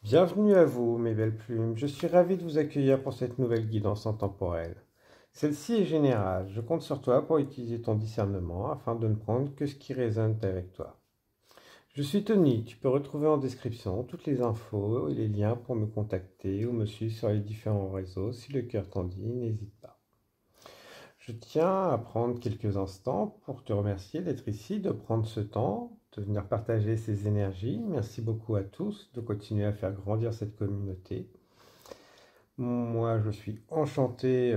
Bienvenue à vous, mes belles plumes. Je suis ravi de vous accueillir pour cette nouvelle guidance intemporelle. Celle-ci est générale. Je compte sur toi pour utiliser ton discernement afin de ne prendre que ce qui résonne avec toi. Je suis Tony. Tu peux retrouver en description toutes les infos et les liens pour me contacter ou me suivre sur les différents réseaux. Si le cœur t'en dit, n'hésite pas. Je tiens à prendre quelques instants pour te remercier d'être ici, de prendre ce temps, de venir partager ces énergies. Merci beaucoup à tous de continuer à faire grandir cette communauté. Moi, je suis enchanté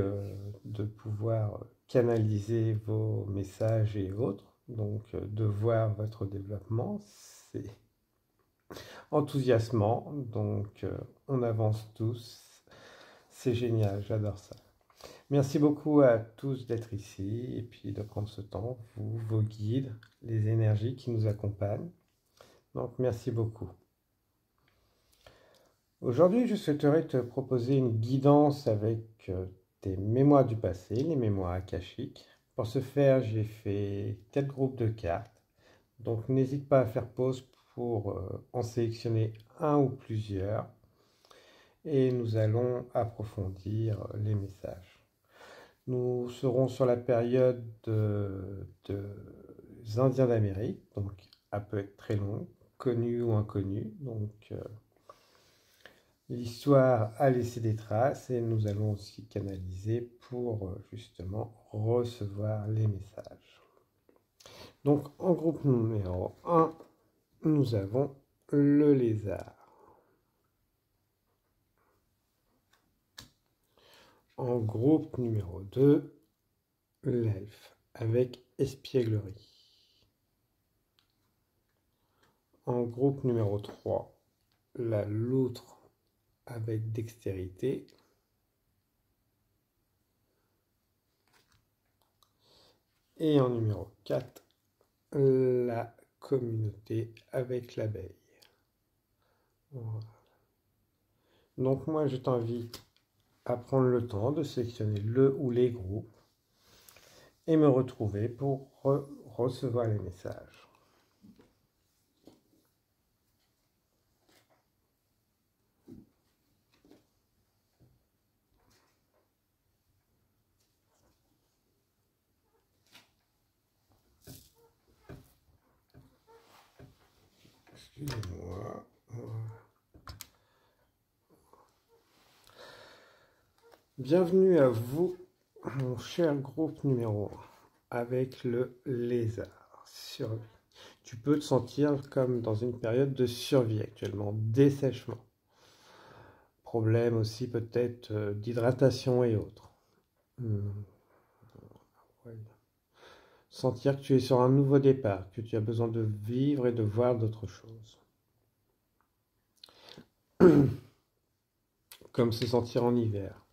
de pouvoir canaliser vos messages et autres. Donc, de voir votre développement, c'est enthousiasmant. Donc, on avance tous. C'est génial, j'adore ça. Merci beaucoup à tous d'être ici et puis de prendre ce temps, vous, vos guides, les énergies qui nous accompagnent. Donc, merci beaucoup. Aujourd'hui, je souhaiterais te proposer une guidance avec tes mémoires du passé, les mémoires akashiques. Pour ce faire, j'ai fait 4 groupes de cartes. Donc, n'hésite pas à faire pause pour en sélectionner un ou plusieurs. Et nous allons approfondir les messages. Nous serons sur la période des Indiens d'Amérique, donc elle peut être très longue, connue ou inconnue. Donc, l'histoire a laissé des traces et nous allons aussi canaliser pour justement recevoir les messages. Donc en groupe numéro 1, nous avons le lézard. En groupe numéro 2, l'elfe avec espièglerie. En groupe numéro 3, la loutre avec dextérité. Et en numéro 4, la communauté avec l'abeille. Voilà. Donc moi je t'invite à prendre le temps de sélectionner le ou les groupes et me retrouver pour recevoir les messages. Excusez-moi. Bienvenue à vous, mon cher groupe numéro 1, avec le lézard. Survie. Tu peux te sentir comme dans une période de survie actuellement, dessèchement. Problème aussi peut-être d'hydratation et autres. Ouais. Sentir que tu es sur un nouveau départ, que tu as besoin de vivre et de voir d'autres choses. Comme se sentir en hiver.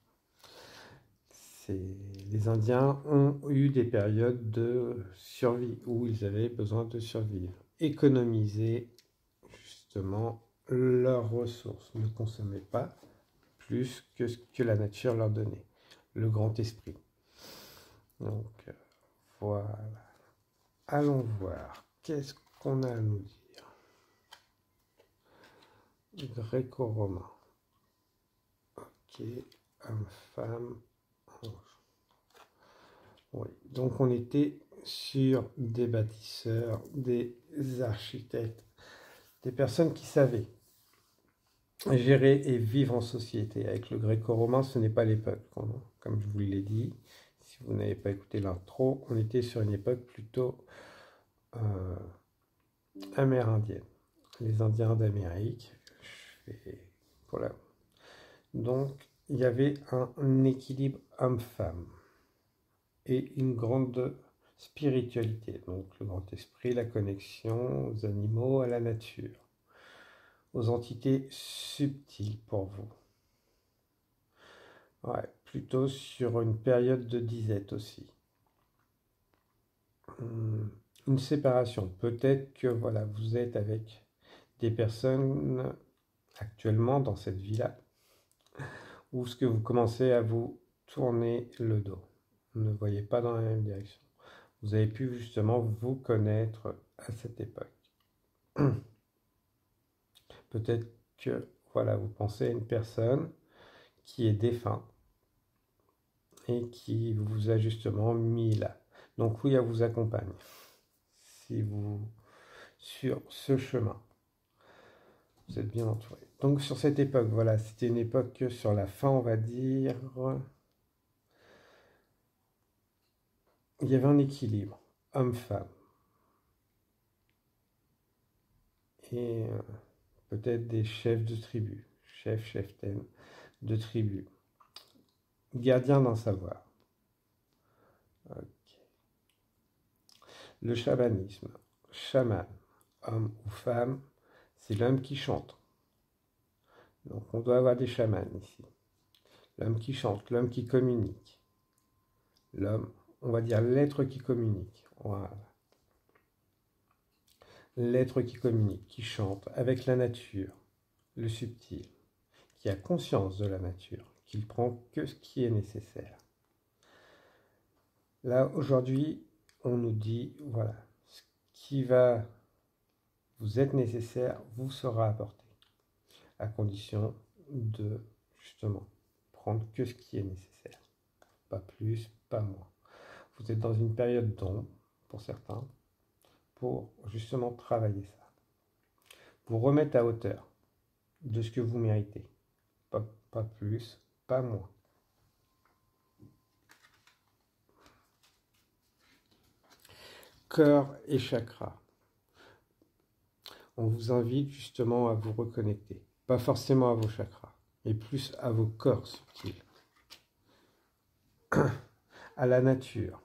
Les Indiens ont eu des périodes de survie où ils avaient besoin de survivre. Économiser justement leurs ressources. Ne consommer pas plus que ce que la nature leur donnait. Le grand esprit. Donc voilà. Allons voir. Qu'est-ce qu'on a à nous dire? Gréco-romain. Ok. Homme, femme, ange. Oui. Donc on était sur des bâtisseurs, des architectes, des personnes qui savaient gérer et vivre en société. Avec le gréco-romain, ce n'est pas l'époque. Comme je vous l'ai dit, si vous n'avez pas écouté l'intro, on était sur une époque plutôt amérindienne. Les Indiens d'Amérique. Voilà. Donc, il y avait un équilibre homme-femme et une grande spiritualité. Donc, le grand esprit, la connexion aux animaux, à la nature, aux entités subtiles pour vous. Ouais, plutôt sur une période de disette aussi. Une séparation. Peut-être que voilà, vous êtes avec des personnes actuellement dans cette vie-là, où ce que vous commencez à vous tourner le dos. Vous ne voyez pas dans la même direction. Vous avez pu justement vous connaître à cette époque. Peut-être que voilà, vous pensez à une personne qui est défunte et qui vous a justement mis là. Donc oui, elle vous accompagne si vous sur ce chemin. Vous êtes bien entouré. Donc sur cette époque, voilà, c'était une époque que sur la fin, on va dire, il y avait un équilibre, homme-femme. Et peut-être des chefs de tribu, cheftaine de tribu, gardien d'un savoir. Ok. Le chamanisme, chaman, homme ou femme, c'est l'homme qui chante. Donc on doit avoir des chamans ici. L'homme qui chante, l'homme qui communique. L'homme, on va dire l'être qui communique. Voilà. L'être qui communique, qui chante avec la nature, le subtil, qui a conscience de la nature, qui ne prend que ce qui est nécessaire. Là, aujourd'hui, on nous dit, voilà, ce qui va vous être nécessaire vous sera apporté, à condition de, justement, prendre que ce qui est nécessaire. Pas plus, pas moins. Vous êtes dans une période d'ombre, pour certains, pour justement travailler ça. Vous remettre à hauteur de ce que vous méritez. Pas plus, pas moins. Cœur et chakra. On vous invite justement à vous reconnecter. Pas forcément à vos chakras, mais plus à vos corps subtils. À la nature,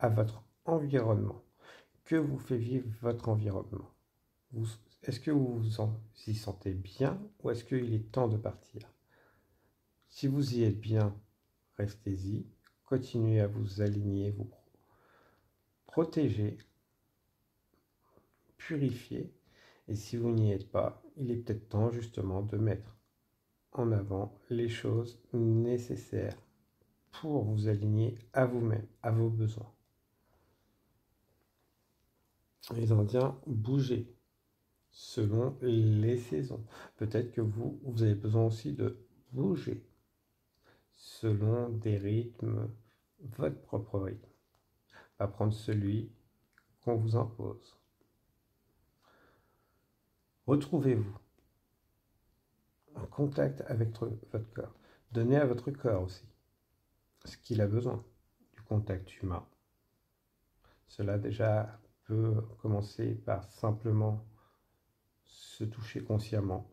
à votre environnement. Que vous fait vivre votre environnement? Est-ce que vous vous y sentez bien ou est-ce qu'il est temps de partir? Si vous y êtes bien, restez-y. Continuez à vous aligner, vous protéger, purifier. Et si vous n'y êtes pas, il est peut-être temps justement de mettre en avant les choses nécessaires pour vous aligner à vous-même, à vos besoins. Les Indiens, bougez selon les saisons. Peut-être que vous avez besoin aussi de bouger selon des rythmes, votre propre rythme. Pas prendre celui qu'on vous impose. Retrouvez-vous en contact avec votre corps. Donnez à votre corps aussi ce qu'il a besoin du contact humain. Cela déjà peut commencer par simplement se toucher consciemment,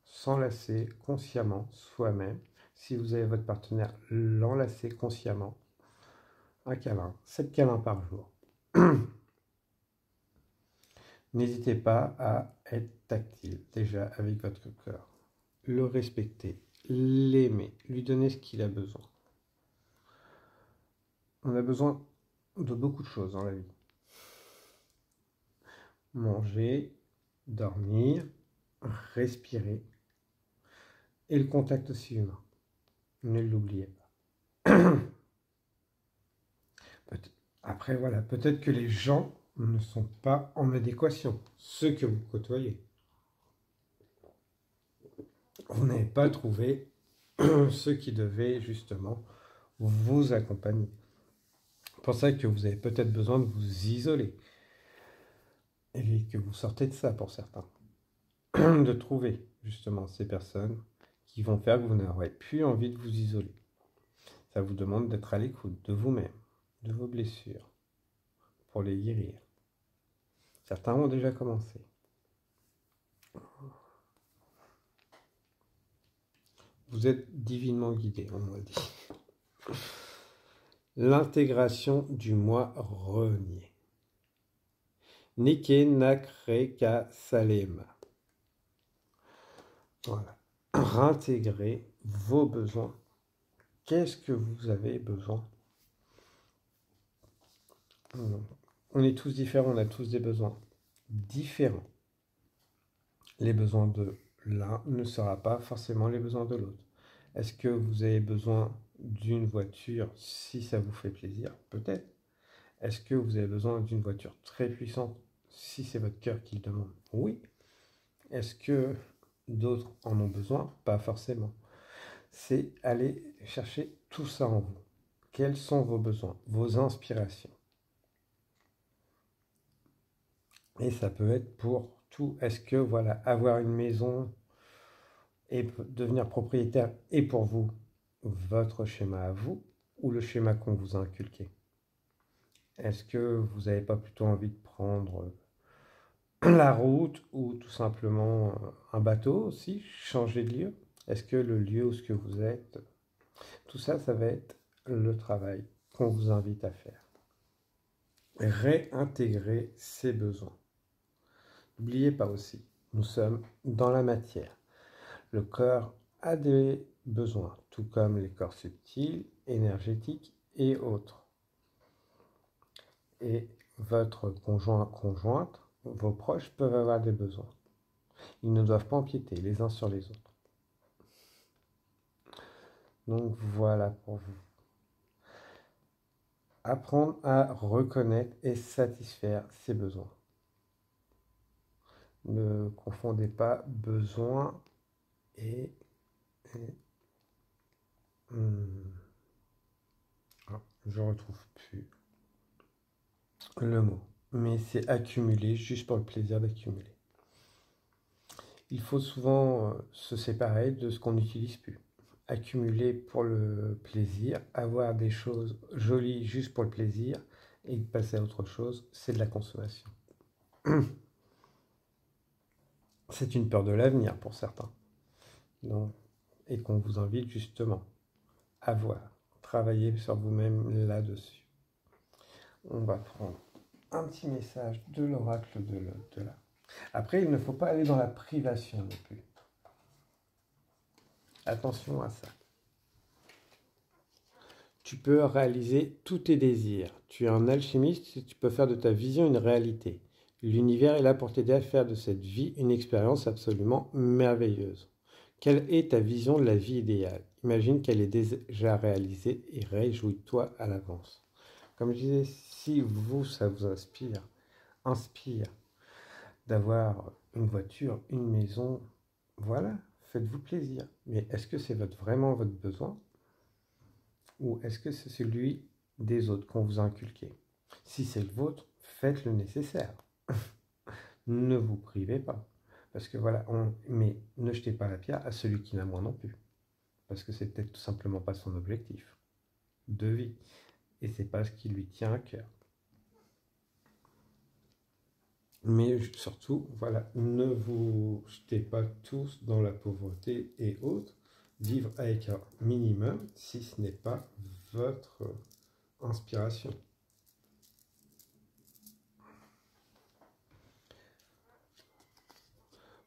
s'enlacer consciemment soi-même. Si vous avez votre partenaire, l'enlacer consciemment. Un câlin, 7 câlins par jour. N'hésitez pas à être tactile déjà avec votre cœur. Le respecter, l'aimer, lui donner ce qu'il a besoin. On a besoin de beaucoup de choses dans la vie. Manger, dormir, respirer et le contact aussi humain. Ne l'oubliez pas. Après, voilà, peut-être que les gens ne sont pas en adéquation, ceux que vous côtoyez. Vous n'avez pas trouvé ceux qui devaient justement vous accompagner. C'est pour ça que vous avez peut-être besoin de vous isoler et que vous sortez de ça pour certains. De trouver justement ces personnes qui vont faire que vous n'aurez plus envie de vous isoler. Ça vous demande d'être à l'écoute de vous-même, de vos blessures, pour les guérir. Certains ont déjà commencé. Vous êtes divinement guidé, on m'a dit. L'intégration du moi renié. Nike Nakreka Salema. Voilà. Réintégrer vos besoins. Qu'est-ce que vous avez besoin? On est tous différents, on a tous des besoins différents. Les besoins de l'un ne sera pas forcément les besoins de l'autre. Est-ce que vous avez besoin d'une voiture si ça vous fait plaisir? Peut-être. Est-ce que vous avez besoin d'une voiture très puissante si c'est votre cœur qui le demande? Oui. Est-ce que D'autres en ont besoin, pas forcément. C'est aller chercher tout ça en vous. Quels sont vos besoins, vos inspirations? Et ça peut être pour tout. Est-ce que, voilà, avoir une maison et devenir propriétaire est pour vous votre schéma à vous ou le schéma qu'on vous a inculqué? Est-ce que vous n'avez pas plutôt envie de prendre la route ou tout simplement un bateau aussi, changer de lieu? Est-ce que le lieu où ce que vous êtes, tout ça, ça va être le travail qu'on vous invite à faire. Réintégrer ses besoins. N'oubliez pas aussi, nous sommes dans la matière. Le corps a des besoins, tout comme les corps subtils, énergétiques et autres. Et votre conjoint, conjointe, vos proches peuvent avoir des besoins. Ils ne doivent pas empiéter les uns sur les autres. Donc voilà pour vous. Apprendre à reconnaître et satisfaire ses besoins. Ne confondez pas besoin et je retrouve plus le mot. Mais c'est accumuler juste pour le plaisir d'accumuler. Il faut souvent se séparer de ce qu'on n'utilise plus. Accumuler pour le plaisir, avoir des choses jolies juste pour le plaisir et passer à autre chose, c'est de la consommation. C'est une peur de l'avenir pour certains. Donc, et qu'on vous invite justement à voir, travailler sur vous-même là-dessus. On va prendre un petit message de l'oracle de là. Après, il ne faut pas aller dans la privation non plus. Attention à ça. Tu peux réaliser tous tes désirs. Tu es un alchimiste et tu peux faire de ta vision une réalité. L'univers est là pour t'aider à faire de cette vie une expérience absolument merveilleuse. Quelle est ta vision de la vie idéale? Imagine qu'elle est déjà réalisée et réjouis-toi à l'avance. Comme je disais, si vous, ça vous inspire d'avoir une voiture, une maison, voilà, faites-vous plaisir. Mais est-ce que c'est vraiment votre besoin? Ou est-ce que c'est celui des autres qu'on vous a inculqué? Si c'est le vôtre, faites le nécessaire. Ne vous privez pas. Parce que voilà, mais ne jetez pas la pierre à celui qui n'a moins non plus. Parce que c'est peut-être tout simplement pas son objectif de vie. Et c'est pas ce qui lui tient à cœur. Mais surtout, voilà, ne vous jetez pas tous dans la pauvreté et autres. Vivre avec un minimum si ce n'est pas votre inspiration.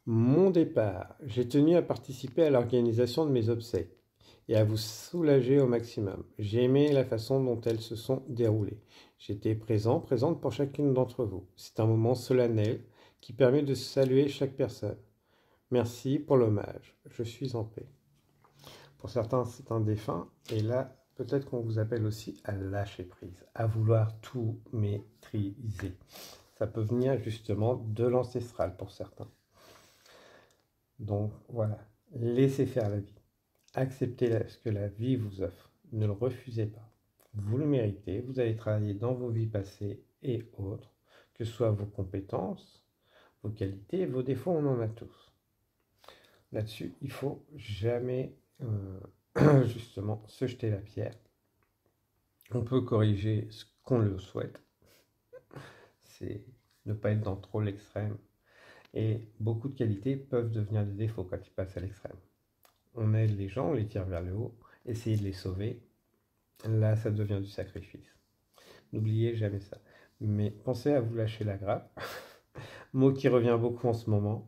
Mon départ. J'ai tenu à participer à l'organisation de mes obsèques et à vous soulager au maximum. J'ai aimé la façon dont elles se sont déroulées. J'étais présente pour chacune d'entre vous. C'est un moment solennel qui permet de saluer chaque personne. Merci pour l'hommage. Je suis en paix. Pour certains, c'est un défunt. Et là, peut-être qu'on vous appelle aussi à lâcher prise, à vouloir tout maîtriser. Ça peut venir justement de l'ancestral pour certains. Donc voilà, laissez faire la vie. Acceptez ce que la vie vous offre. Ne le refusez pas. Vous le méritez. Vous avez travaillé dans vos vies passées et autres, que ce soit vos compétences, vos qualités, vos défauts, on en a tous. Là-dessus, il ne faut jamais justement se jeter la pierre. On peut corriger ce qu'on le souhaite. C'est ne pas être dans trop l'extrême. Et beaucoup de qualités peuvent devenir des défauts quand ils passent à l'extrême. On aide les gens, on les tire vers le haut, essayer de les sauver. Là, ça devient du sacrifice. N'oubliez jamais ça. Mais pensez à vous lâcher la grappe. Mot qui revient beaucoup en ce moment.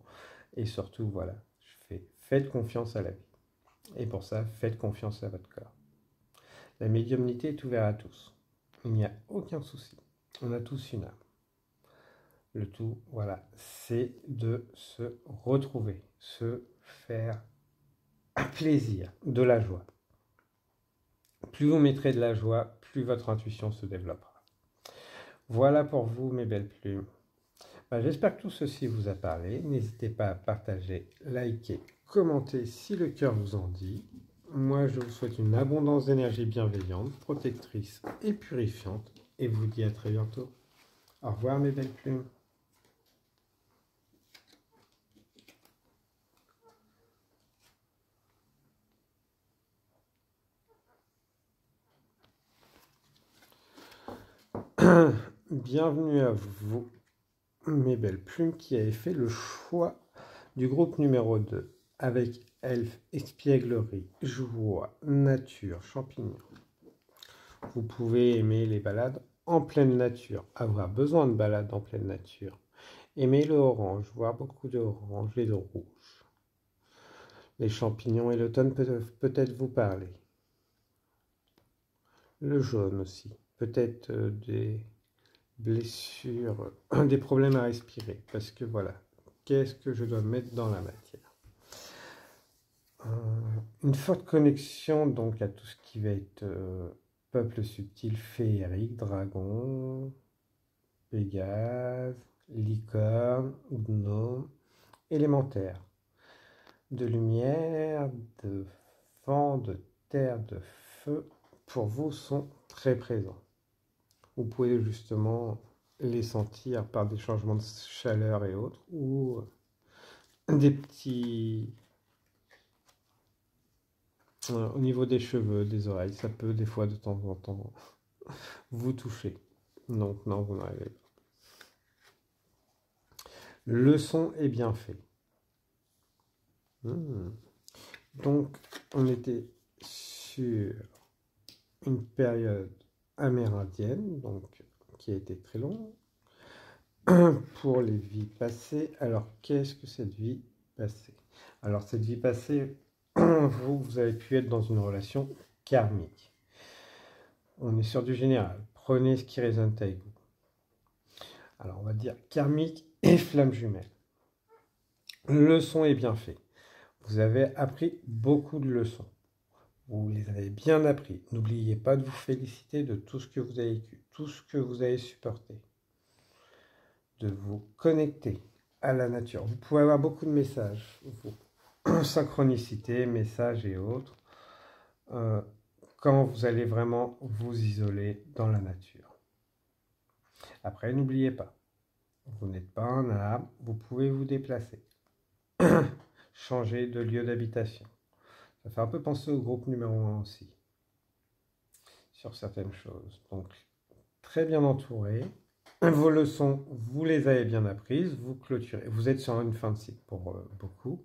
Et surtout, voilà, faites confiance à la vie. Et pour ça, faites confiance à votre corps. La médiumnité est ouverte à tous. Il n'y a aucun souci. On a tous une âme. Le tout, voilà, c'est de se retrouver, se faire plaisir, de la joie. Plus vous mettrez de la joie, plus votre intuition se développera. Voilà pour vous, mes belles plumes. J'espère que tout ceci vous a parlé. N'hésitez pas à partager, liker, commenter si le cœur vous en dit. Moi, je vous souhaite une abondance d'énergie bienveillante, protectrice et purifiante. Et vous dis à très bientôt. Au revoir mes belles plumes. Bienvenue à vous, mes belles plumes, qui avez fait le choix du groupe numéro 2, avec elfe, espièglerie, joie, nature, champignons. Vous pouvez aimer les balades en pleine nature, avoir besoin de balades en pleine nature. Aimer le orange, voir beaucoup de orange et de rouge. Les champignons et l'automne peuvent peut-être vous parler. Le jaune aussi, peut-être des blessures, des problèmes à respirer, parce que voilà, qu'est-ce que je dois mettre dans la matière? Une forte connexion donc à tout ce qui va être peuple subtil, féerique, dragon, pégase, licorne, gnome, élémentaire, de lumière, de vent, de terre, de feu, pour vous sont très présents. Vous pouvez justement les sentir par des changements de chaleur et autres, ou des petits... au niveau des cheveux, des oreilles, ça peut des fois de temps en temps vous toucher. Donc non, vous n'arrivez pas. Le son est bien fait. Donc on était sur une période amérindienne, donc qui a été très longue, pour les vies passées. Alors qu'est-ce que cette vie passée? Alors cette vie passée, vous avez pu être dans une relation karmique. On est sur du général. Prenez ce qui résonne avec vous. Alors on va dire karmique et flamme jumelle. Le son est bien fait. Vous avez appris beaucoup de leçons. Vous les avez bien appris. N'oubliez pas de vous féliciter de tout ce que vous avez vécu, tout ce que vous avez supporté. De vous connecter à la nature. Vous pouvez avoir beaucoup de messages, synchronicité, messages et autres, quand vous allez vraiment vous isoler dans la nature. Après, n'oubliez pas, vous n'êtes pas un arbre, vous pouvez vous déplacer, changer de lieu d'habitation. Ça fait un peu penser au groupe numéro 1 aussi, sur certaines choses. Donc, très bien entouré. Vos leçons, vous les avez bien apprises, vous clôturez. Vous êtes sur une fin de cycle pour beaucoup.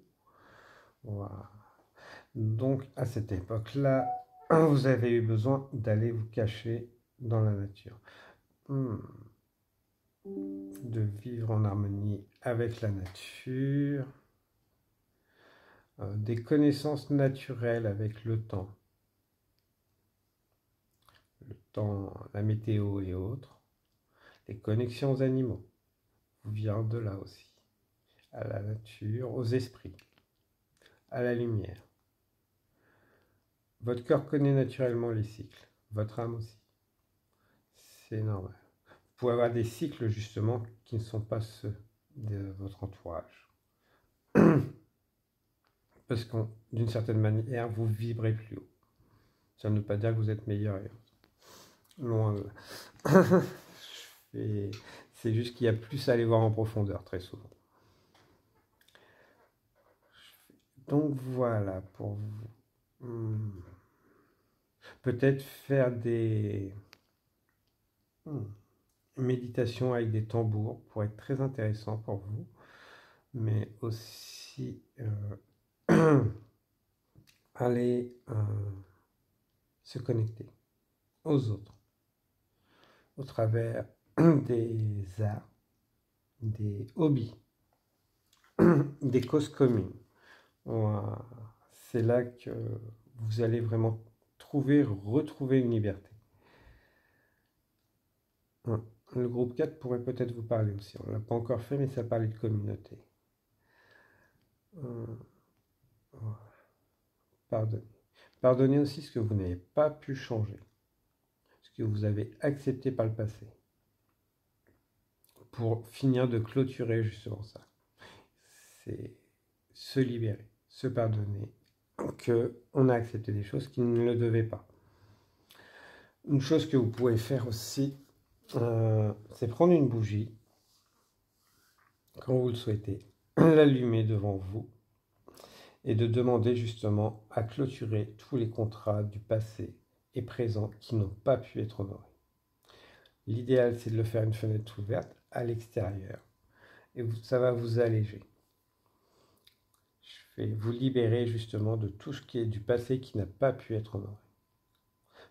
Voilà. Donc, à cette époque-là, vous avez eu besoin d'aller vous cacher dans la nature. De vivre en harmonie avec la nature. Des connaissances naturelles avec le temps. Le temps, la météo et autres. Les connexions aux animaux. Vous vient de là aussi. À la nature, aux esprits. À la lumière. Votre cœur connaît naturellement les cycles. Votre âme aussi. C'est normal. Vous pouvez avoir des cycles justement qui ne sont pas ceux de votre entourage. Parce que d'une certaine manière, vous vibrez plus haut. Ça ne veut pas dire que vous êtes meilleur. Loin de là. C'est juste qu'il y a plus à aller voir en profondeur très souvent. Donc voilà pour vous. Peut-être faire des méditations avec des tambours pourrait être très intéressant pour vous. Mais aussi aller se connecter aux autres au travers des arts, des hobbies, des causes communes. C'est là que vous allez vraiment retrouver une liberté. Le groupe 4 pourrait peut-être vous parler aussi. On ne l'a pas encore fait, mais ça parlait de communauté. Pardonnez. Pardonnez aussi ce que vous n'avez pas pu changer, ce que vous avez accepté par le passé. pour finir de clôturer justement ça. C'est se libérer, se pardonner, qu'on a accepté des choses qui ne le devaient pas. Une chose que vous pouvez faire aussi, c'est prendre une bougie, quand vous le souhaitez, l'allumer devant vous et de demander justement à clôturer tous les contrats du passé et présent qui n'ont pas pu être honorés. L'idéal, c'est de le faire une fenêtre ouverte à l'extérieur et ça va vous alléger. Je vais vous libérer justement de tout ce qui est du passé qui n'a pas pu être honoré.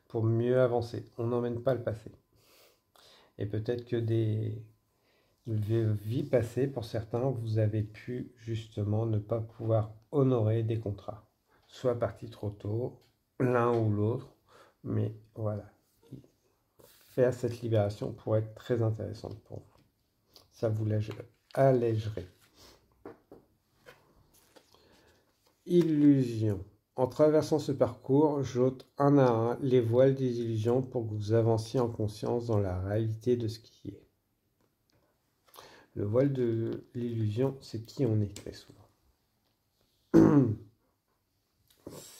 Pour mieux avancer, on n'emmène pas le passé. Et peut-être que des vies passées, pour certains, vous avez pu justement ne pas pouvoir honorer des contrats. Soit parti trop tôt, l'un ou l'autre, mais voilà. Faire cette libération pourrait être très intéressante pour vous. Ça vous allégerait. Illusion. En traversant ce parcours, j'ôte un à un les voiles des illusions pour que vous avanciez en conscience dans la réalité de ce qui est. Le voile de l'illusion, c'est qui on est très souvent.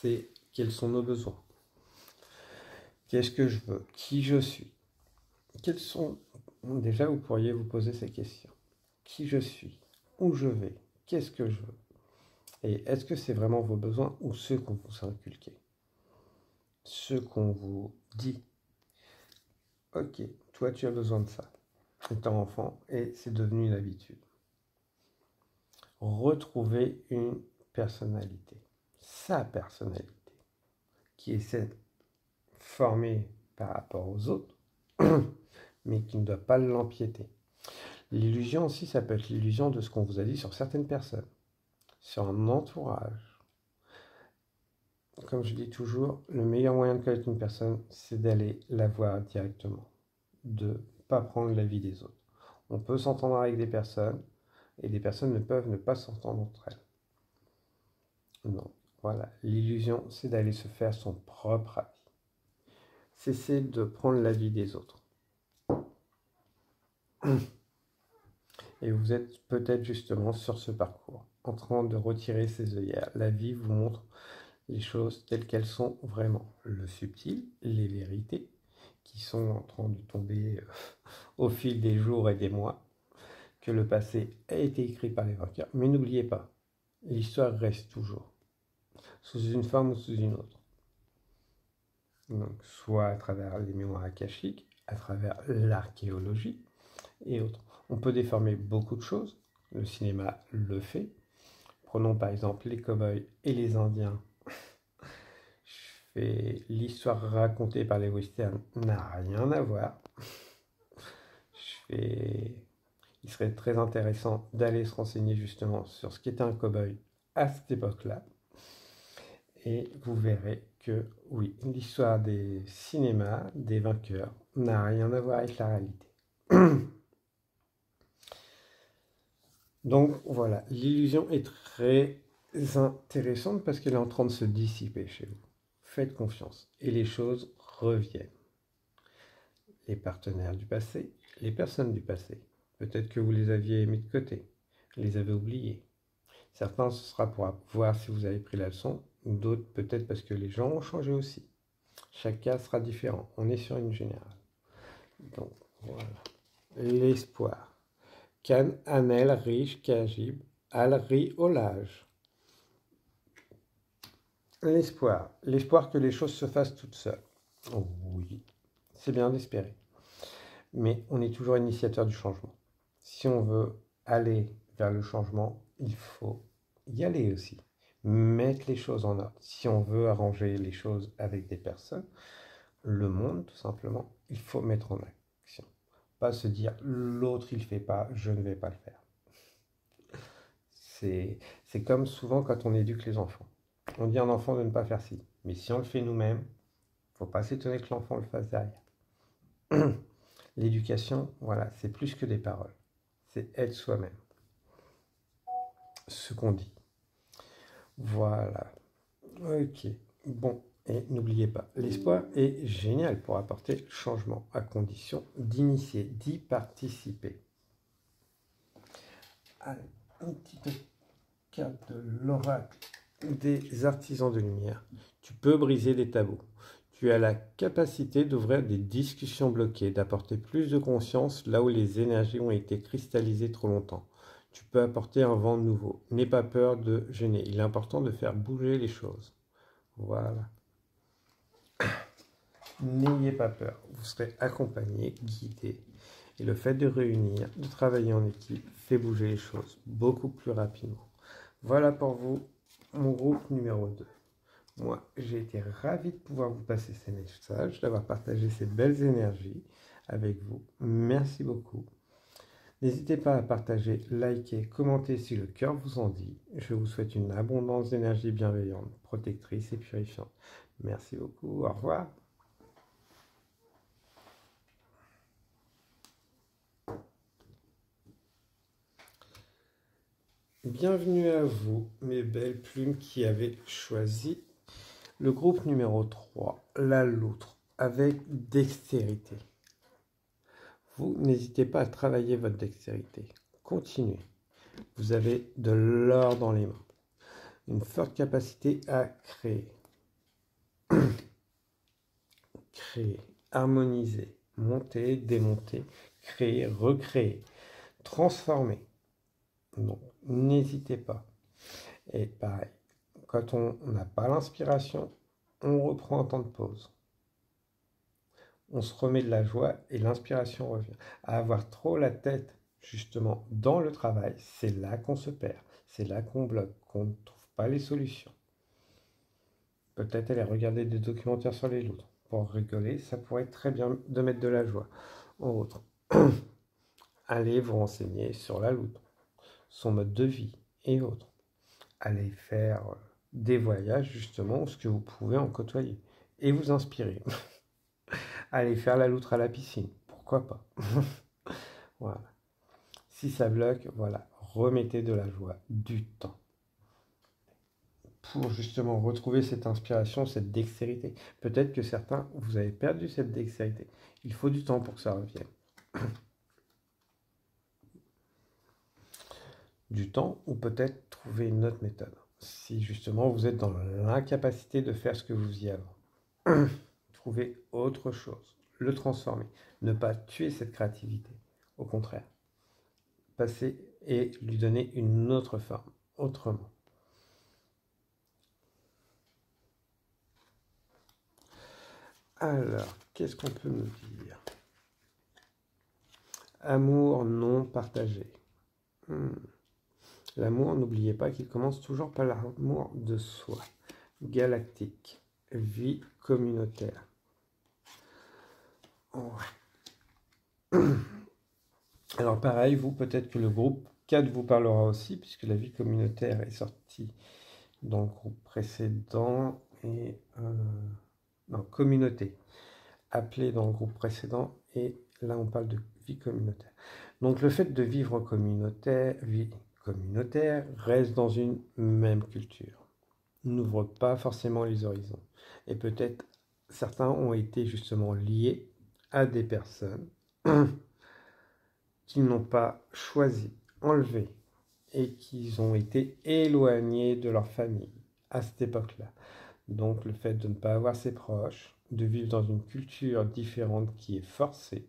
C'est quels sont nos besoins. Qu'est-ce que je veux? Qui je suis? Quels sont... Déjà, vous pourriez vous poser ces questions. Qui je suis? Où je vais? Qu'est-ce que je veux? Et est-ce que c'est vraiment vos besoins ou ceux qu'on vous a inculqués? Ceux qu'on vous dit. Ok, toi tu as besoin de ça, étant enfant, et c'est devenu une habitude. Retrouver une personnalité, sa personnalité, qui est celle formée par rapport aux autres, mais qui ne doit pas l'empiéter. L'illusion aussi, ça peut être l'illusion de ce qu'on vous a dit sur certaines personnes, sur un entourage. Comme je dis toujours, le meilleur moyen de connaître une personne, c'est d'aller la voir directement, de ne pas prendre l'avis des autres. On peut s'entendre avec des personnes, et des personnes ne peuvent ne pas s'entendre entre elles. Non, voilà, l'illusion, c'est d'aller se faire son propre avis. Cessez de prendre l'avis des autres. Et vous êtes peut-être justement sur ce parcours, en train de retirer ses œillères. La vie vous montre les choses telles qu'elles sont vraiment. Le subtil, les vérités, qui sont en train de tomber au fil des jours et des mois, que le passé a été écrit par les vainqueurs. Mais n'oubliez pas, l'histoire reste toujours, sous une forme ou sous une autre. Donc, soit à travers les mémoires akashiques, à travers l'archéologie et autres. On peut déformer beaucoup de choses, le cinéma le fait. Prenons par exemple les cow-boys et les Indiens. L'histoire racontée par les westerns n'a rien à voir. Il serait très intéressant d'aller se renseigner justement sur ce qu'était un cow-boy à cette époque-là. Et vous verrez que oui, l'histoire des cinémas, des vainqueurs, n'a rien à voir avec la réalité. Donc voilà, l'illusion est très intéressante parce qu'elle est en train de se dissiper chez vous. Faites confiance et les choses reviennent. Les partenaires du passé, les personnes du passé, peut-être que vous les aviez mis de côté, les avez oubliés. Certains, ce sera pour voir si vous avez pris la leçon, d'autres peut-être parce que les gens ont changé aussi. Chaque cas sera différent, on est sur une générale. Donc voilà, l'espoir. Can Anel Riche Kajib Al Riolage. L'espoir. L'espoir que les choses se fassent toutes seules. Oh, oui, c'est bien d'espérer. Mais on est toujours initiateur du changement. Si on veut aller vers le changement, il faut y aller aussi. Mettre les choses en ordre. Si on veut arranger les choses avec des personnes, le monde tout simplement, il faut mettre en action. Pas se dire l'autre il fait pas, je ne vais pas le faire. C'est comme souvent quand on éduque les enfants. On dit à un enfant de ne pas faire ci. Mais si on le fait nous-mêmes, il ne faut pas s'étonner que l'enfant le fasse derrière. L'éducation, voilà, c'est plus que des paroles. C'est être soi-même. Ce qu'on dit. Voilà. Ok. Bon, et n'oubliez pas, l'espoir est génial pour apporter le changement, à condition d'initier, d'y participer. Allez, une petite carte de l'oracle des artisans de lumière. Tu peux briser des tabous. Tu as la capacité d'ouvrir des discussions bloquées, d'apporter plus de conscience là où les énergies ont été cristallisées trop longtemps. Tu peux apporter un vent nouveau. N'aie pas peur de gêner. Il est important de faire bouger les choses. Voilà. N'ayez pas peur. Vous serez accompagné, guidé. Et le fait de réunir, de travailler en équipe, fait bouger les choses beaucoup plus rapidement. Voilà pour vous, mon groupe numéro 2. Moi, j'ai été ravi de pouvoir vous passer ces messages, d'avoir partagé ces belles énergies avec vous. Merci beaucoup. N'hésitez pas à partager, liker, commenter si le cœur vous en dit. Je vous souhaite une abondance d'énergie bienveillante, protectrice et purifiante. Merci beaucoup. Au revoir. Bienvenue à vous, mes belles plumes qui avez choisi le groupe numéro 3, la loutre, avec dextérité. Vous n'hésitez pas à travailler votre dextérité. Continuez. Vous avez de l'or dans les mains. Une forte capacité à créer. Créer, harmoniser, monter, démonter, créer, recréer, transformer. Donc, n'hésitez pas. Et pareil, quand on n'a pas l'inspiration, on reprend un temps de pause. On se remet de la joie et l'inspiration revient. À avoir trop la tête, justement, dans le travail, c'est là qu'on se perd. C'est là qu'on bloque, qu'on ne trouve pas les solutions. Peut-être aller regarder des documentaires sur les loutres. Pour rigoler, ça pourrait être très bien de mettre de la joie. Autre. Allez vous renseigner sur la loutre, son mode de vie et autres. Allez faire des voyages, justement, ce que vous pouvez en côtoyer. Et vous inspirer. Allez faire la loutre à la piscine. Pourquoi pas. Voilà. Si ça bloque, voilà. Remettez de la joie, du temps. Pour justement retrouver cette inspiration, cette dextérité. Peut-être que certains, vous avez perdu cette dextérité. Il faut du temps pour que ça revienne. Du temps ou peut-être trouver une autre méthode. Si justement vous êtes dans l'incapacité de faire ce que vous faisiez avant. Trouvez autre chose. Le transformer. Ne pas tuer cette créativité. Au contraire. Passer et lui donner une autre forme. Autrement. Alors, qu'est-ce qu'on peut nous dire? Amour non partagé. L'amour, n'oubliez pas qu'il commence toujours par l'amour de soi. Galactique. Vie communautaire. Ouais. Alors pareil, vous, peut-être que le groupe 4 vous parlera aussi, puisque la vie communautaire est sortie dans le groupe précédent et... non, communauté. Appelé dans le groupe précédent, et là on parle de vie communautaire. Donc le fait de vivre vie communautaire reste dans une même culture. N'ouvre pas forcément les horizons. Et peut-être certains ont été justement liés à des personnes qu'ils n'ont pas choisi, enlevés, et qu'ils ont été éloignés de leur famille à cette époque-là. Donc le fait de ne pas avoir ses proches, de vivre dans une culture différente qui est forcée,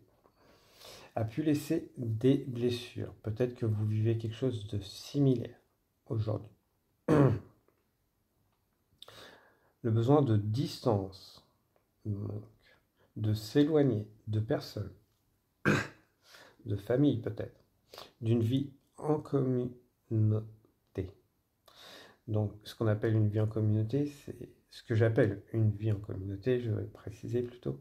a pu laisser des blessures. Peut-être que vous vivez quelque chose de similaire aujourd'hui. Le besoin de distance, donc, de s'éloigner de personnes, de famille peut-être, d'une vie en communauté. Donc ce qu'on appelle une vie en communauté, c'est ce que j'appelle une vie en communauté, je vais préciser plutôt,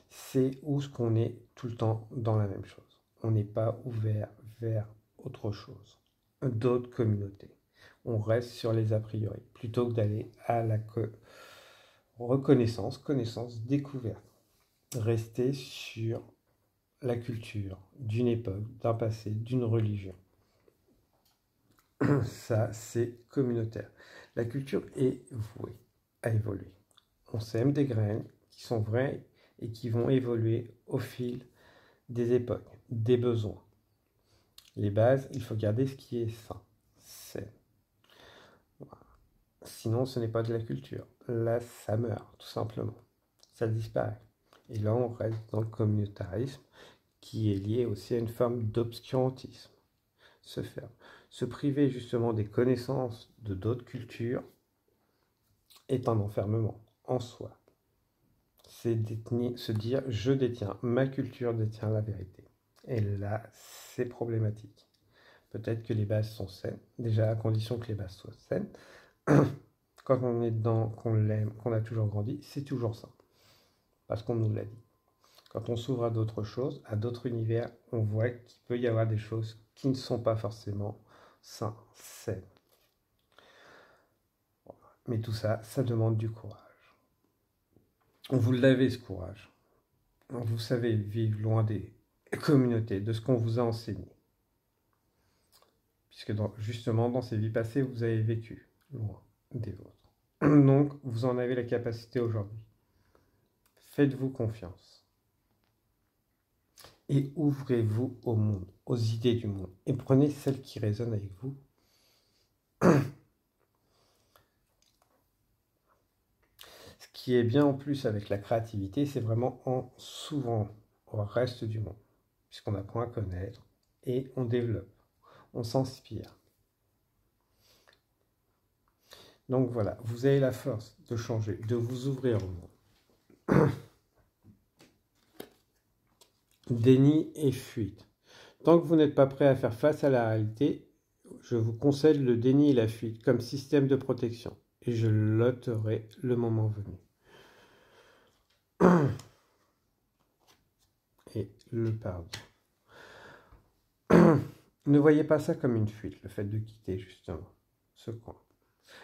c'est où ce qu'on est tout le temps dans la même chose. On n'est pas ouvert vers autre chose, d'autres communautés. On reste sur les a priori, plutôt que d'aller à la reconnaissance, connaissance, découverte. Rester sur la culture d'une époque, d'un passé, d'une religion. Ça, c'est communautaire. La culture est vouée à évoluer. On sème des graines qui sont vraies et qui vont évoluer au fil des époques, des besoins. Les bases, il faut garder ce qui est sain. Sinon, ce n'est pas de la culture. Là, ça meurt, tout simplement. Ça disparaît. Et là, on reste dans le communautarisme, qui est lié aussi à une forme d'obscurantisme. Se priver justement des connaissances de d'autres cultures est un enfermement en soi. C'est se dire, je détiens, ma culture détient la vérité. Et là, c'est problématique. Peut-être que les bases sont saines, déjà à condition que les bases soient saines. Quand on est dedans, qu'on l'aime, qu'on a toujours grandi, c'est toujours ça. Parce qu'on nous l'a dit. Quand on s'ouvre à d'autres choses, à d'autres univers, on voit qu'il peut y avoir des choses qui ne sont pas forcément saines. Mais tout ça, ça demande du courage. Vous l'avez ce courage. Vous savez vivre loin des communautés, de ce qu'on vous a enseigné. Puisque justement, dans ces vies passées, vous avez vécu loin des vôtres. Donc, vous en avez la capacité aujourd'hui. Faites-vous confiance. Et ouvrez-vous au monde, aux idées du monde. Et prenez celles qui résonnent avec vous. Ce qui est bien en plus avec la créativité, c'est vraiment en s'ouvrant au reste du monde. Puisqu'on apprend à connaître et on développe, on s'inspire. Donc voilà, vous avez la force de changer, de vous ouvrir au monde. Déni et fuite. Tant que vous n'êtes pas prêt à faire face à la réalité, je vous conseille le déni et la fuite comme système de protection. Et je l'ôterai le moment venu. Et le pardon. Ne voyez pas ça comme une fuite, le fait de quitter justement ce coin.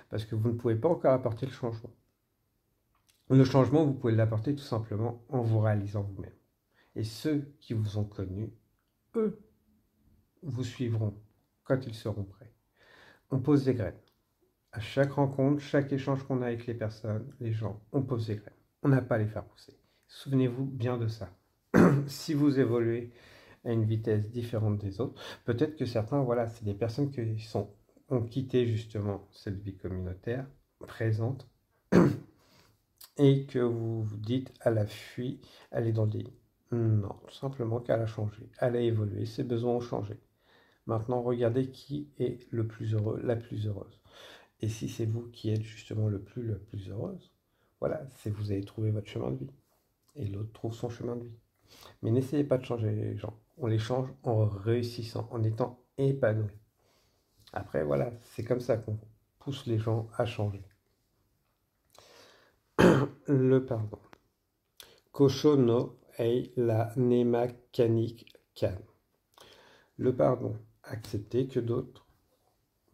Parce que vous ne pouvez pas encore apporter le changement. Le changement, vous pouvez l'apporter tout simplement en vous réalisant vous-même. Et ceux qui vous ont connu, eux, vous suivront quand ils seront prêts. On pose des graines. À chaque rencontre, chaque échange qu'on a avec les personnes, les gens, on pose des graines. On n'a pas à les faire pousser. Souvenez-vous bien de ça. Si vous évoluez à une vitesse différente des autres, peut-être que certains, voilà, c'est des personnes qui ont quitté justement cette vie communautaire présente et que vous vous dites, elle a fui, elle est dans le déni. Non, tout simplement qu'elle a changé, elle a évolué, ses besoins ont changé. Maintenant, regardez qui est le plus heureux, la plus heureuse. Et si c'est vous qui êtes justement le plus heureuse, voilà, c'est vous avez trouvé votre chemin de vie. Et l'autre trouve son chemin de vie. Mais n'essayez pas de changer les gens. On les change en réussissant, en étant épanouis. Après, voilà, c'est comme ça qu'on pousse les gens à changer. Le pardon. Kosho no ei la nemakanik kan. Le pardon. Accepter que d'autres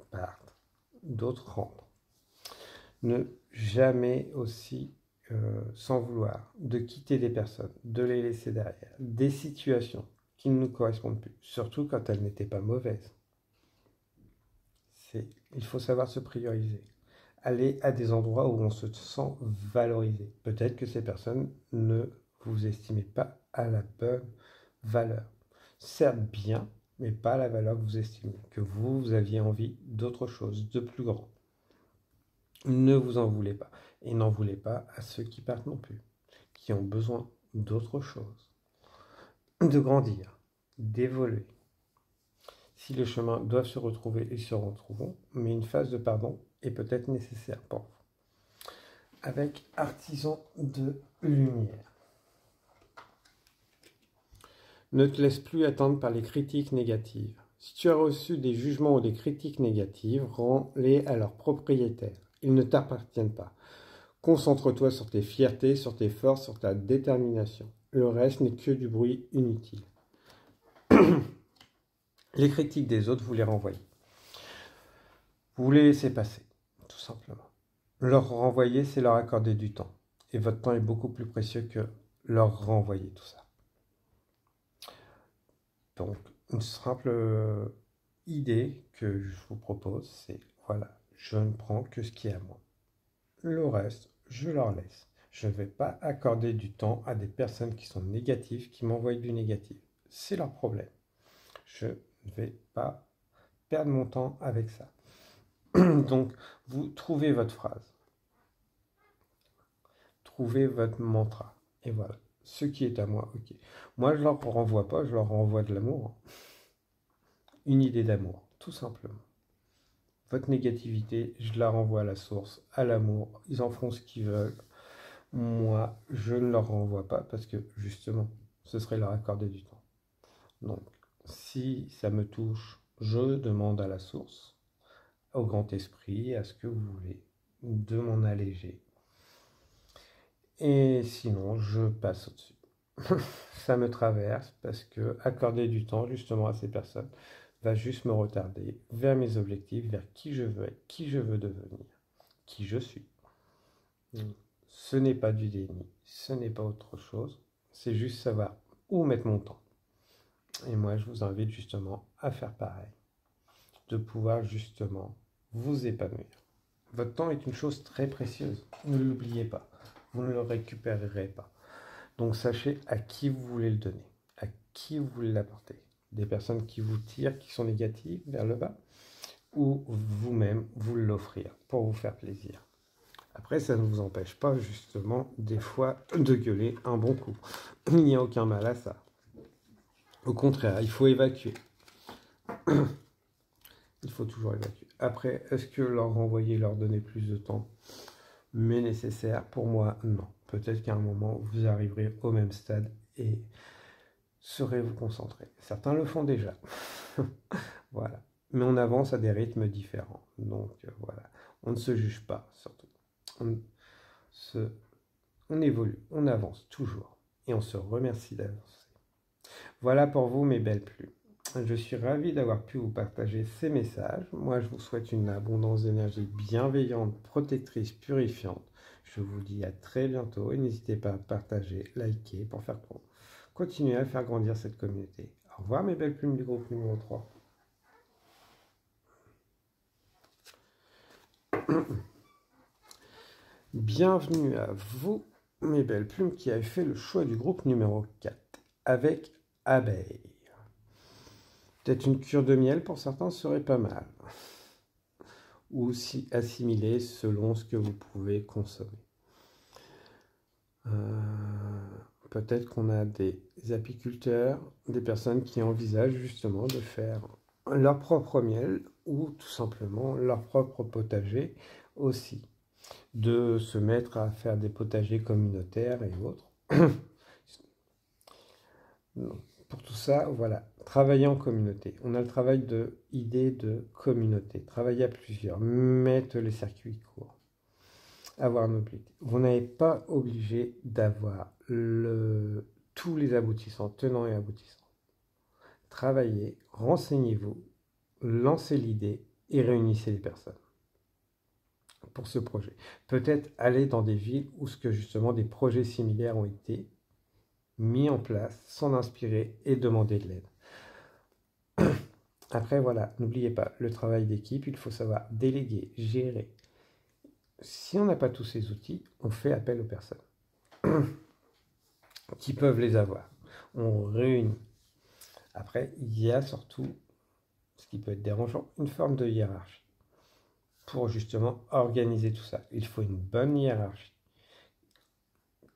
partent, d'autres rentrent. Ne jamais aussi, sans vouloir, de quitter des personnes, de les laisser derrière, des situations qui ne nous correspondent plus, surtout quand elles n'étaient pas mauvaises. Il faut savoir se prioriser. Aller à des endroits où on se sent valorisé. Peut-être que ces personnes ne vous estimez pas à la bonne valeur. Certes bien, mais pas à la valeur que vous estimez. Que vous aviez envie d'autre chose, de plus grand. Ne vous en voulez pas. Et n'en voulez pas à ceux qui partent non plus. Qui ont besoin d'autre chose. De grandir, d'évoluer. Si les chemins doivent se retrouver, ils se retrouveront, mais une phase de pardon est peut-être nécessaire pour vous. Avec artisan de lumière. Ne te laisse plus attendre par les critiques négatives. Si tu as reçu des jugements ou des critiques négatives, rends-les à leurs propriétaires. Ils ne t'appartiennent pas. Concentre-toi sur tes fiertés, sur tes forces, sur ta détermination. Le reste n'est que du bruit inutile. Les critiques des autres, vous les renvoyez. Vous les laissez passer, tout simplement. Leur renvoyer, c'est leur accorder du temps. Et votre temps est beaucoup plus précieux que leur renvoyer tout ça. Donc, une simple idée que je vous propose, c'est, voilà, je ne prends que ce qui est à moi. Le reste, je leur laisse. Je ne vais pas accorder du temps à des personnes qui sont négatives, qui m'envoient du négatif. C'est leur problème. Je Je ne vais pas perdre mon temps avec ça. Donc, vous trouvez votre phrase, trouvez votre mantra. Et voilà, ce qui est à moi, ok. Moi, je leur renvoie pas, je leur renvoie de l'amour. Une idée d'amour, tout simplement. Votre négativité, je la renvoie à la source, à l'amour. Ils en feront ce qu'ils veulent. Moi, je ne leur renvoie pas parce que, justement, ce serait leur accorder du temps. Donc, si ça me touche, je demande à la source, au grand esprit, à ce que vous voulez, de m'en alléger. Et sinon, je passe au-dessus. Ça me traverse parce que accorder du temps justement à ces personnes va juste me retarder vers mes objectifs, vers qui je veux être, qui je veux devenir, qui je suis. Ce n'est pas du déni, ce n'est pas autre chose, c'est juste savoir où mettre mon temps. Et moi, je vous invite justement à faire pareil, de pouvoir justement vous épanouir. Votre temps est une chose très précieuse, ne l'oubliez pas, vous ne le récupérerez pas. Donc sachez à qui vous voulez le donner, à qui vous voulez l'apporter. Des personnes qui vous tirent, qui sont négatives vers le bas, ou vous-même vous l'offrir pour vous faire plaisir. Après, ça ne vous empêche pas justement des fois de gueuler un bon coup. Il n'y a aucun mal à ça. Au contraire, il faut évacuer. Il faut toujours évacuer. Après, est-ce que leur renvoyer, leur donner plus de temps mais nécessaire? Pour moi, non. Peut-être qu'à un moment, vous arriverez au même stade et saurez vous concentrer. Certains le font déjà. Voilà. Mais on avance à des rythmes différents. Donc, voilà. On ne se juge pas, surtout. On évolue, on avance toujours. Et on se remercie d'avancer. Voilà pour vous, mes belles plumes. Je suis ravi d'avoir pu vous partager ces messages. Moi, je vous souhaite une abondance d'énergie bienveillante, protectrice, purifiante. Je vous dis à très bientôt et n'hésitez pas à partager, liker pour faire continuer à faire grandir cette communauté. Au revoir, mes belles plumes du groupe numéro 3. Bienvenue à vous, mes belles plumes, qui avez fait le choix du groupe numéro 4 avec abeille. Peut-être une cure de miel pour certains serait pas mal. Ou si assimilé selon ce que vous pouvez consommer. Peut-être qu'on a des apiculteurs, des personnes qui envisagent justement de faire leur propre miel ou tout simplement leur propre potager aussi. De se mettre à faire des potagers communautaires et autres. Pour tout ça, voilà, travailler en communauté. On a le travail de idée de communauté. Travailler à plusieurs, mettre les circuits courts, avoir un objectif. Vous n'êtes pas obligé d'avoir tous les aboutissants, tenants et aboutissants. Travaillez, renseignez-vous, lancez l'idée et réunissez les personnes pour ce projet. Peut-être aller dans des villes où ce que justement des projets similaires ont été mis en place, s'en inspirer et demander de l'aide. Après, voilà, n'oubliez pas, le travail d'équipe, il faut savoir déléguer, gérer. Si on n'a pas tous ces outils, on fait appel aux personnes qui peuvent les avoir. On réunit. Après, il y a surtout, ce qui peut être dérangeant, une forme de hiérarchie pour justement organiser tout ça. Il faut une bonne hiérarchie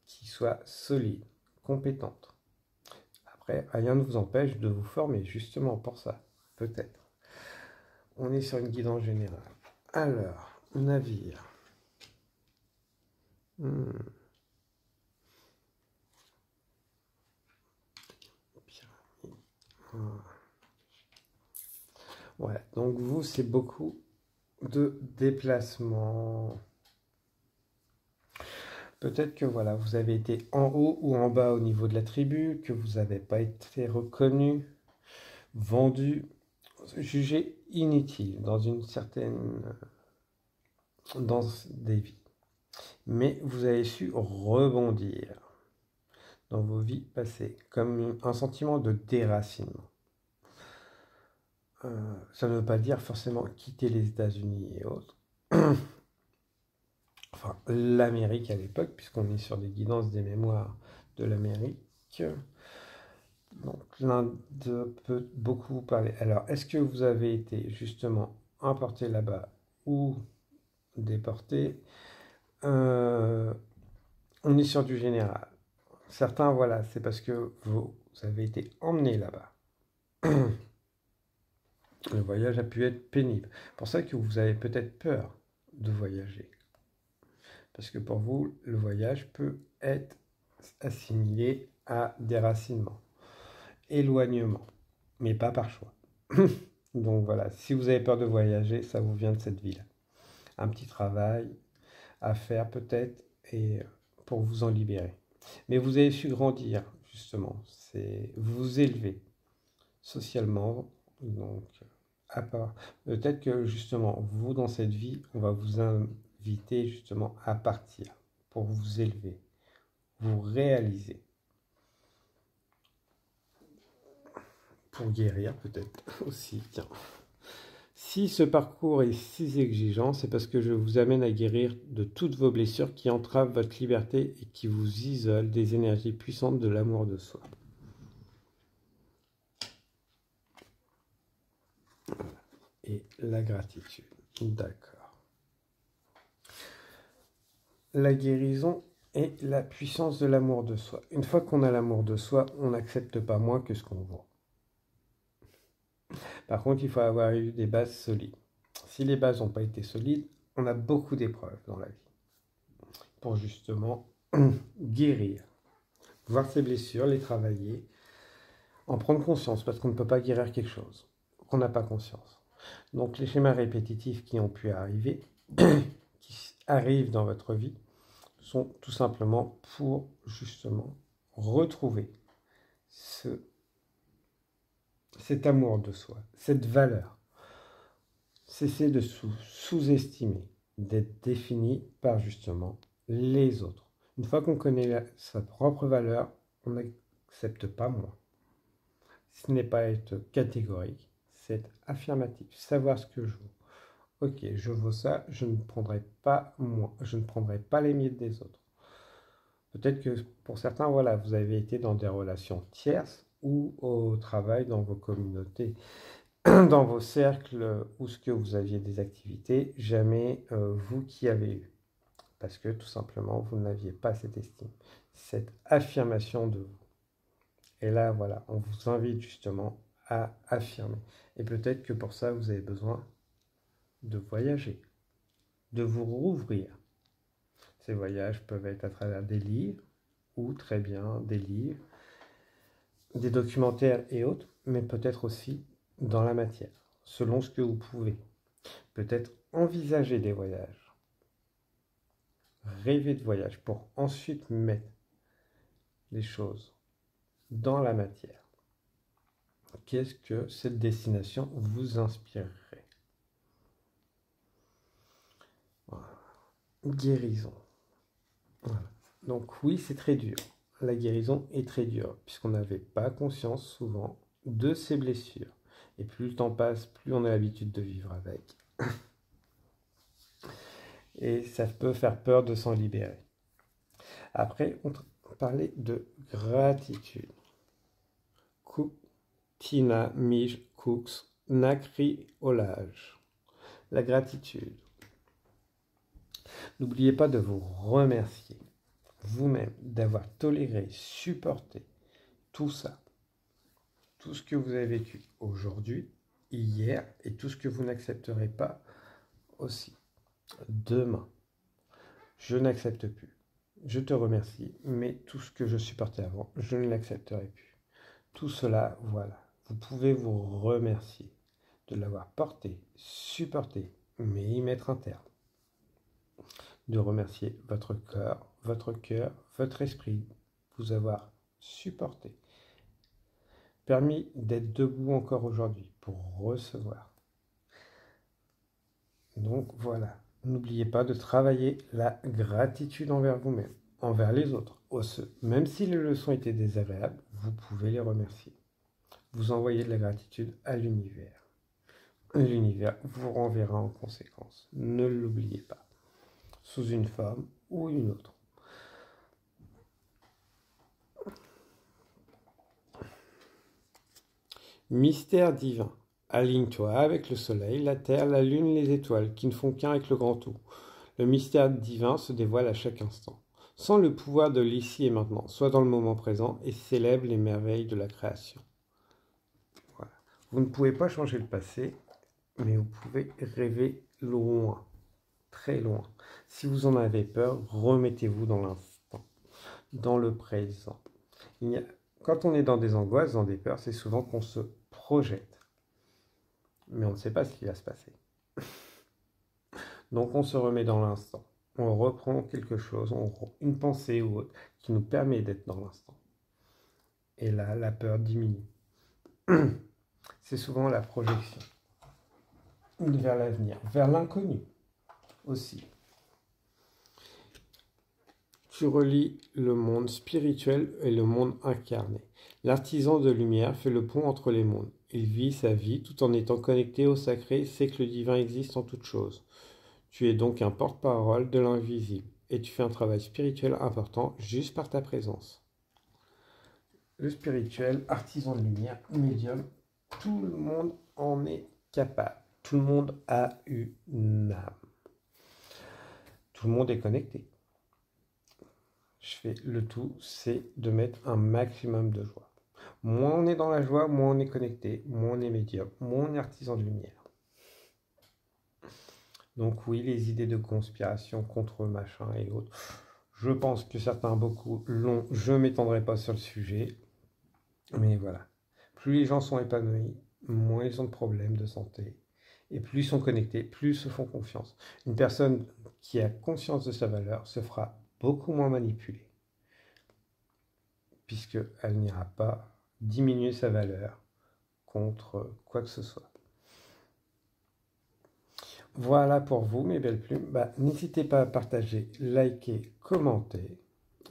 qui soit solide, compétente. Après, rien ne vous empêche de vous former justement pour ça, peut-être. On est sur une guidance générale. Alors, navire. Ouais, donc vous, c'est beaucoup de déplacements. Peut-être que voilà, vous avez été en haut ou en bas au niveau de la tribu, que vous n'avez pas été reconnu, vendu, jugé inutile dans une certaine... dans des vies. Mais vous avez su rebondir dans vos vies passées, comme un sentiment de déracinement. Ça ne veut pas dire forcément quitter les États-Unis et autres. Enfin, l'Amérique à l'époque, puisqu'on est sur des guidances des mémoires de l'Amérique. Donc, peut beaucoup vous parler. Alors, est-ce que vous avez été justement importé là-bas ou déporté? Euh, on est sur du général. Certains, voilà, c'est parce que vous avez été emmené là-bas. Le voyage a pu être pénible. C'est pour ça que vous avez peut-être peur de voyager. Parce que pour vous, le voyage peut être assimilé à déracinement, éloignement, mais pas par choix. Donc voilà, si vous avez peur de voyager, ça vous vient de cette vie-là. Un petit travail à faire peut-être et pour vous en libérer. Mais vous avez su grandir, justement. C'est vous élever socialement. Donc, à part. Peut-être que justement, vous, dans cette vie, on va vous inviter justement à partir pour vous élever, vous réaliser, pour guérir peut-être aussi. Tiens. Si ce parcours est si exigeant, c'est parce que je vous amène à guérir de toutes vos blessures qui entravent votre liberté et qui vous isolent des énergies puissantes de l'amour de soi. Et la gratitude. D'accord. La guérison et la puissance de l'amour de soi. Une fois qu'on a l'amour de soi, on n'accepte pas moins que ce qu'on voit. Par contre, il faut avoir eu des bases solides. Si les bases n'ont pas été solides, on a beaucoup d'épreuves dans la vie pour justement guérir, voir ses blessures, les travailler, en prendre conscience, parce qu'on ne peut pas guérir quelque chose qu'on n'a pas conscience. Donc les schémas répétitifs qui ont pu arriver, qui arrivent dans votre vie, sont tout simplement pour justement retrouver cet amour de soi, cette valeur. Cesser de sous-estimer, d'être défini par justement les autres. Une fois qu'on connaît sa propre valeur, on n'accepte pas moins. Ce n'est pas être catégorique, c'est être affirmatif, savoir ce que je vaux. Ok, je vaux ça, je ne prendrai pas moins, je ne prendrai pas les miettes des autres. Peut-être que pour certains, voilà, vous avez été dans des relations tierces ou au travail, dans vos communautés, dans vos cercles où ce que vous aviez des activités, jamais vous qui avez eu. Parce que tout simplement, vous n'aviez pas cette estime, cette affirmation de vous. Et là, voilà, on vous invite justement à affirmer. Et peut-être que pour ça, vous avez besoin de voyager, de vous rouvrir. Ces voyages peuvent être à travers des livres, ou très bien des livres, des documentaires et autres, mais peut-être aussi dans la matière, selon ce que vous pouvez. Peut-être envisager des voyages, rêver de voyages pour ensuite mettre les choses dans la matière. Qu'est-ce que cette destination vous inspirerait? Voilà. Guérison. Voilà. Donc oui, c'est très dur. La guérison est très dure, puisqu'on n'avait pas conscience souvent de ces blessures. Et plus le temps passe, plus on a l'habitude de vivre avec. Et ça peut faire peur de s'en libérer. Après, on parlait de gratitude. Tina Mij Cooks Nakri Olage. La gratitude. N'oubliez pas de vous remercier vous-même d'avoir toléré, supporté tout ça, tout ce que vous avez vécu aujourd'hui, hier, et tout ce que vous n'accepterez pas aussi demain. Je n'accepte plus. Je te remercie, mais tout ce que je supportais avant, je ne l'accepterai plus. Tout cela, voilà. Vous pouvez vous remercier de l'avoir porté, supporté, mais y mettre un terme. De remercier votre cœur, votre esprit, vous avoir supporté, permis d'être debout encore aujourd'hui pour recevoir. Donc voilà, n'oubliez pas de travailler la gratitude envers vous-même, envers les autres. Même si les leçons étaient désagréables, vous pouvez les remercier. Vous envoyez de la gratitude à l'univers. L'univers vous renverra en conséquence. Ne l'oubliez pas, sous une forme ou une autre. Mystère divin. Aligne-toi avec le soleil, la terre, la lune, les étoiles, qui ne font qu'un avec le grand tout. Le mystère divin se dévoile à chaque instant. Sens le pouvoir de l'ici et maintenant. Sois dans le moment présent et célèbre les merveilles de la création. Voilà. Vous ne pouvez pas changer le passé, mais vous pouvez rêver loin, très loin. Si vous en avez peur, remettez-vous dans l'instant, dans le présent. Quand on est dans des angoisses, dans des peurs, c'est souvent qu'on se projette. Mais on ne sait pas ce qui va se passer. Donc on se remet dans l'instant. On reprend quelque chose, une pensée ou autre, qui nous permet d'être dans l'instant. Et là, la peur diminue. C'est souvent la projection vers l'avenir, vers l'inconnu aussi. Tu relis le monde spirituel et le monde incarné. L'artisan de lumière fait le pont entre les mondes. Il vit sa vie tout en étant connecté au sacré, sait que le divin existe en toute chose. Tu es donc un porte-parole de l'invisible et tu fais un travail spirituel important juste par ta présence. Le spirituel, artisan de lumière, médium, tout le monde en est capable. Tout le monde a une âme. Tout le monde est connecté. Je fais le tout, c'est de mettre un maximum de joie. Moins on est dans la joie, moins on est connecté, moins on est médium, moins on est artisan de lumière. Donc oui, les idées de conspiration contre machin et autres, je pense que certains beaucoup l'ont, je ne m'étendrai pas sur le sujet, mais voilà. Plus les gens sont épanouis, moins ils ont de problèmes de santé, et plus ils sont connectés, plus ils se font confiance. Une personne qui a conscience de sa valeur se fera beaucoup moins manipuler, puisqu'elle n'ira pas diminuer sa valeur contre quoi que ce soit. Voilà pour vous, mes belles plumes. N'hésitez pas à partager, liker, commenter.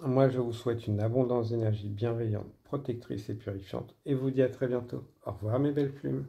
Moi, je vous souhaite une abondance d'énergie bienveillante, protectrice et purifiante. Et vous dis à très bientôt. Au revoir, mes belles plumes.